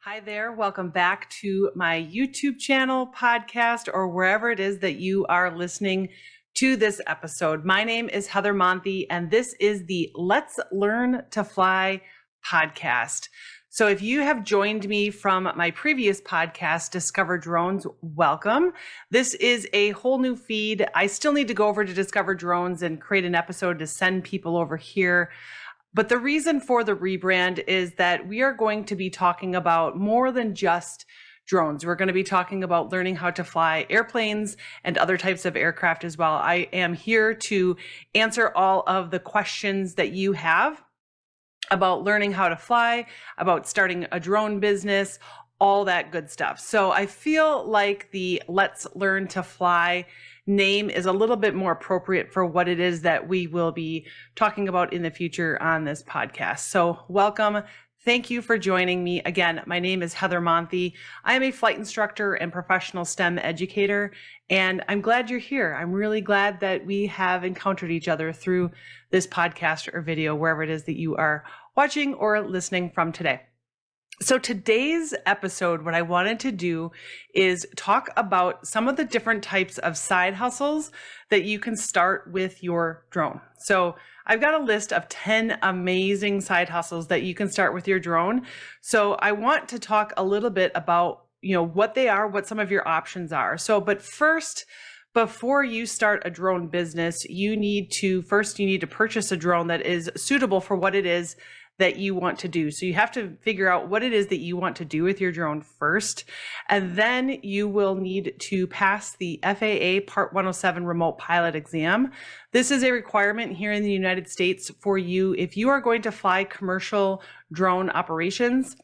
Hi there. Welcome back to my YouTube channel, podcast, or wherever it is that you are listening to this episode. My name is Heather Monthy, and this is the Let's Learn to Fly podcast. So if you have joined me from my previous podcast, Discover Drones, welcome. This is a whole new feed. I still need to go over to Discover Drones and create an episode to send people over here. But the reason for the rebrand is that we are going to be talking about more than just drones. We're going to be talking about learning how to fly airplanes and other types of aircraft as well. I am here to answer all of the questions that you have about learning how to fly, about starting a drone business, all that good stuff. So I feel like the Let's Learn to Fly name is a little bit more appropriate for what it is that we will be talking about in the future on this podcast. So welcome. Thank you for joining me. Again, my name is Heather Monthy. I am a flight instructor and professional STEM educator, and I'm glad you're here. I'm really glad that we have encountered each other through this podcast or video, wherever it is that you are watching or listening from today. So today's episode, what I wanted to do is talk about some of the different types of side hustles that you can start with your drone. So I've got a list of 10 amazing side hustles that you can start with your drone. So I want to talk a little bit about, what they are, what some of your options are. But first, before you start a drone business, you need to purchase a drone that is suitable for what it is that you want to do. So you have to figure out what it is that you want to do with your drone first. And then you will need to pass the FAA Part 107 remote pilot exam. This is a requirement here in the United States for you. If you are going to fly commercial drone operations,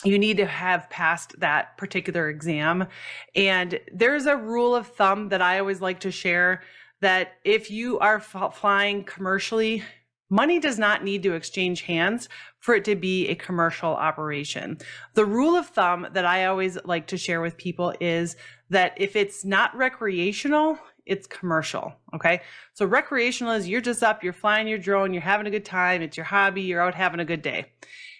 you need to have passed that particular exam. And there's a rule of thumb that I always like to share that if you are flying commercially, money does not need to exchange hands for it to be a commercial operation. The rule of thumb that I always like to share with people is that if it's not recreational, it's commercial, okay? So recreational is you're just up, you're flying your drone, you're having a good time, it's your hobby, you're out having a good day.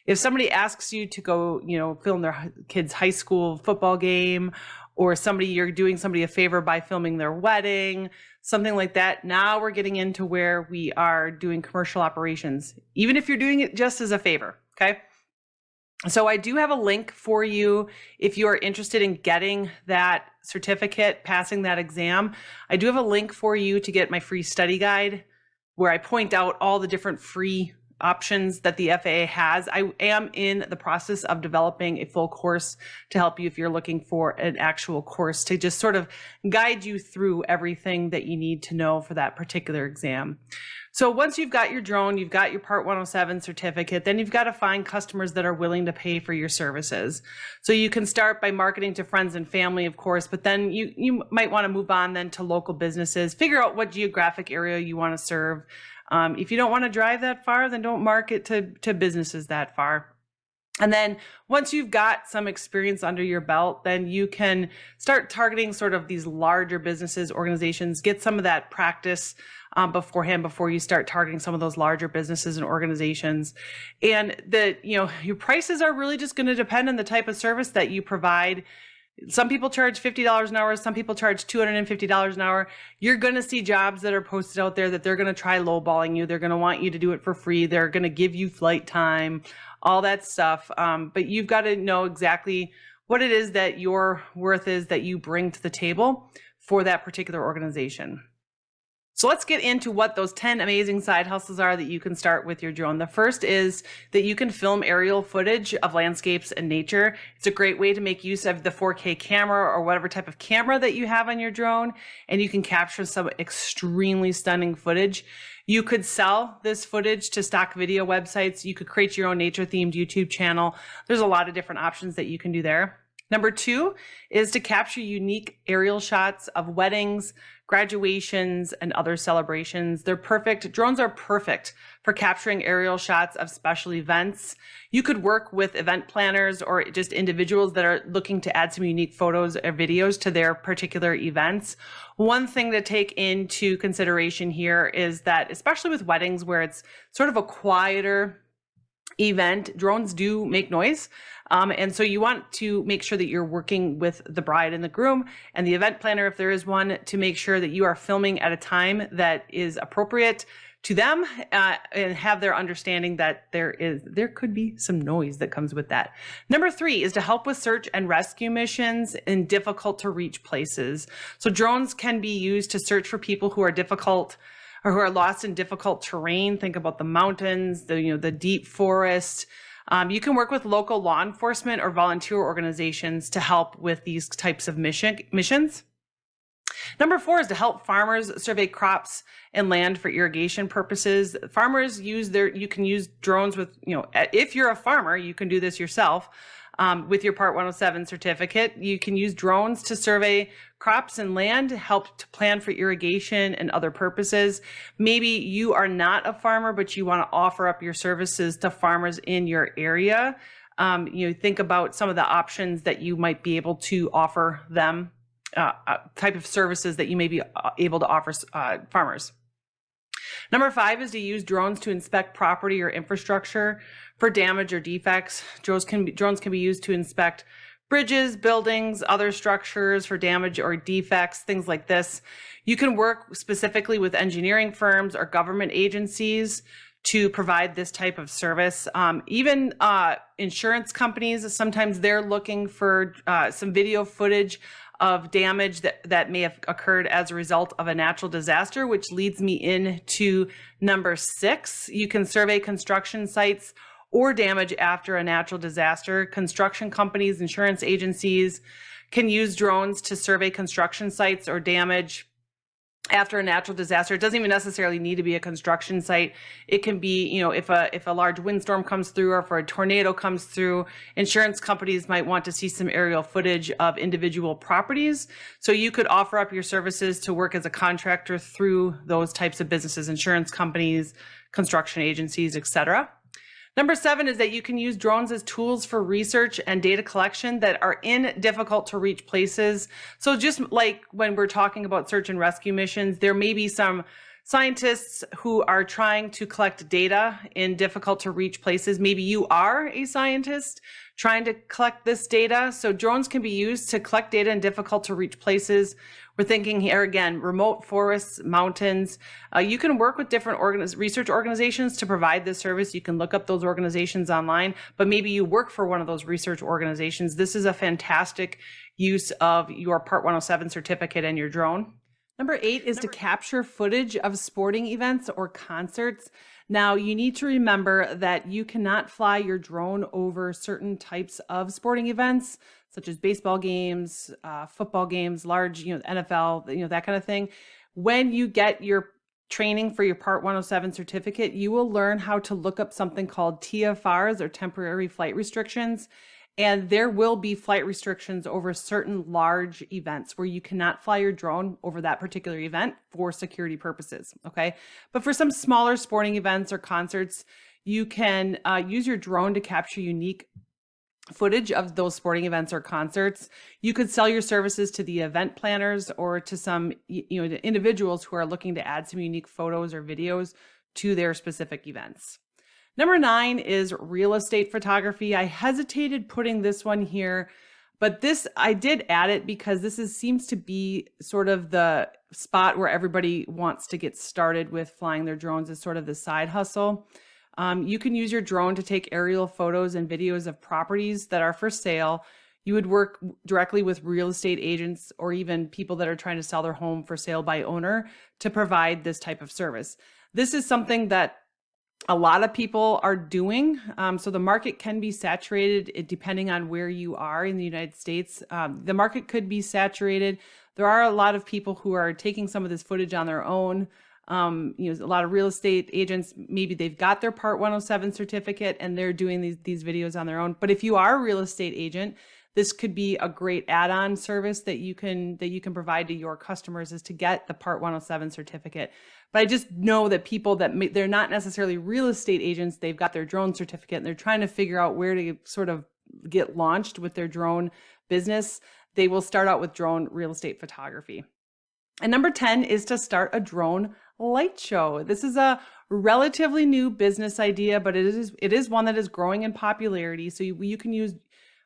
If somebody asks you to go, film their kid's high school football game, or you're doing somebody a favor by filming their wedding, something like that. Now we're getting into where we are doing commercial operations, even if you're doing it just as a favor, okay? So I do have a link for you if you are interested in getting that certificate, passing that exam. I do have a link for you to get my free study guide where I point out all the different free options that the FAA has. I am in the process of developing a full course to help you if you're looking for an actual course to just sort of guide you through everything that you need to know for that particular exam. So once you've got your drone, you've got your Part 107 certificate, then you've got to find customers that are willing to pay for your services. So you can start by marketing to friends and family, of course, but then you might want to move on then to local businesses, figure out what geographic area you want to serve. If you don't want to drive that far, then don't market to businesses that far. And then once you've got some experience under your belt, then you can start targeting sort of these larger businesses, organizations, get some of that practice beforehand before you start targeting some of those larger businesses and organizations. And your prices are really just going to depend on the type of service that you provide. Some people charge $50 an hour. Some people charge $250 an hour. You're going to see jobs that are posted out there that they're going to try lowballing you. They're going to want you to do it for free. They're going to give you flight time, all that stuff. But you've got to know exactly what it is that your worth is that you bring to the table for that particular organization. So let's get into what those 10 amazing side hustles are that you can start with your drone. The first is that you can film aerial footage of landscapes and nature. It's a great way to make use of the 4K camera or whatever type of camera that you have on your drone, and you can capture some extremely stunning footage. You could sell this footage to stock video websites. You could create your own nature-themed YouTube channel. There's a lot of different options that you can do there. Number 2 is to capture unique aerial shots of weddings, graduations, and other celebrations. They're perfect. Drones are perfect for capturing aerial shots of special events. You could work with event planners or just individuals that are looking to add some unique photos or videos to their particular events. One thing to take into consideration here is that, especially with weddings where it's sort of a quieter event, drones do make noise. And so you want to make sure that you're working with the bride and the groom and the event planner, if there is one, to make sure that you are filming at a time that is appropriate to them, and have their understanding that there could be some noise that comes with that. Number 3 is to help with search and rescue missions in difficult to reach places. So drones can be used to search for people who are difficult or who are lost in difficult terrain. Think about the mountains, the deep forest. You can work with local law enforcement or volunteer organizations to help with these types of missions. Number 4 is to help farmers survey crops and land for irrigation purposes. Farmers you can use drones with, if you're a farmer, you can do this yourself. With your Part 107 certificate, you can use drones to survey crops and land, help to plan for irrigation and other purposes. Maybe you are not a farmer, but you want to offer up your services to farmers in your area. Think about some of the options that you might be able to offer them, type of services that you may be able to offer farmers. Number 5 is to use drones to inspect property or infrastructure for damage or defects. Drones can be used to inspect bridges, buildings, other structures for damage or defects, things like this. You can work specifically with engineering firms or government agencies to provide this type of service. Even insurance companies, sometimes they're looking for some video footage of damage that may have occurred as a result of a natural disaster, which leads me into number 6. You can survey construction sites or damage after a natural disaster. Construction companies, insurance agencies can use drones to survey construction sites or damage after a natural disaster. It doesn't even necessarily need to be a construction site. It can be, if a large windstorm comes through or if a tornado comes through, insurance companies might want to see some aerial footage of individual properties. So you could offer up your services to work as a contractor through those types of businesses, insurance companies, construction agencies, etc. Number 7 is that you can use drones as tools for research and data collection that are in difficult to reach places. So just like when we're talking about search and rescue missions, there may be some scientists who are trying to collect data in difficult to reach places. Maybe you are a scientist trying to collect this data. So drones can be used to collect data in difficult to reach places. We're thinking here again, remote forests, mountains. You can work with different research organizations to provide this service. You can look up those organizations online, but maybe you work for one of those research organizations. This is a fantastic use of your Part 107 certificate and your drone. Number 8 is to capture footage of sporting events or concerts. Now, you need to remember that you cannot fly your drone over certain types of sporting events, such as baseball games, football games, large, NFL, that kind of thing. When you get your training for your Part 107 certificate, you will learn how to look up something called TFRs, or temporary flight restrictions. And there will be flight restrictions over certain large events where you cannot fly your drone over that particular event for security purposes, okay? But for some smaller sporting events or concerts, you can use your drone to capture unique footage of those sporting events or concerts. You could sell your services to the event planners or to some individuals who are looking to add some unique photos or videos to their specific events. Number 9 is real estate photography. I hesitated putting this one here, but I did add it because seems to be sort of the spot where everybody wants to get started with flying their drones as sort of the side hustle. You can use your drone to take aerial photos and videos of properties that are for sale. You would work directly with real estate agents or even people that are trying to sell their home for sale by owner to provide this type of service. This is something that a lot of people are doing. So the market can be saturated depending on where you are in the United States. The market could be saturated. There are a lot of people who are taking some of this footage on their own. A lot of real estate agents, maybe they've got their Part 107 certificate and they're doing these videos on their own. But if you are a real estate agent, this could be a great add-on service that you can provide to your customers, is to get the Part 107 certificate. But I just know that people they're not necessarily real estate agents, they've got their drone certificate and they're trying to figure out where to sort of get launched with their drone business. They will start out with drone real estate photography. And number 10 is to start a drone light show. This is a relatively new business idea, but it is one that is growing in popularity. So you can use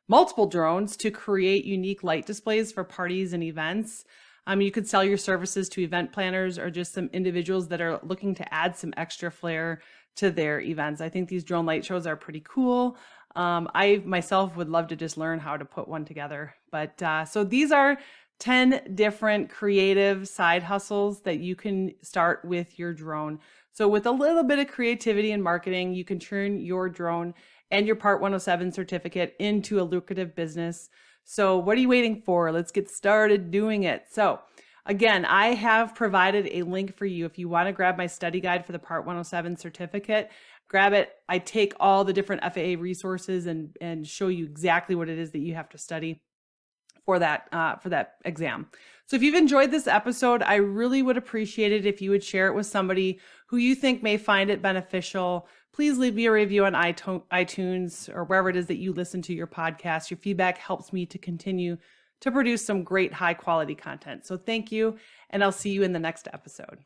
multiple drones to create unique light displays for parties and events. You could sell your services to event planners or just some individuals that are looking to add some extra flair to their events. I think these drone light shows are pretty cool. I myself would love to just learn how to put one together. But so these are 10 different creative side hustles that you can start with your drone. So with a little bit of creativity and marketing, you can turn your drone and your Part 107 certificate into a lucrative business. So what are you waiting for? Let's get started doing it. So again, I have provided a link for you if you want to grab my study guide for the Part 107 certificate. Grab it. I take all the different FAA resources and show you exactly what it is that you have to study for that exam. So if you've enjoyed this episode, I really would appreciate it if you would share it with somebody who you think may find it beneficial. Please leave me a review on iTunes or wherever it is that you listen to your podcast. Your feedback helps me to continue to produce some great high quality content. So thank you, and I'll see you in the next episode.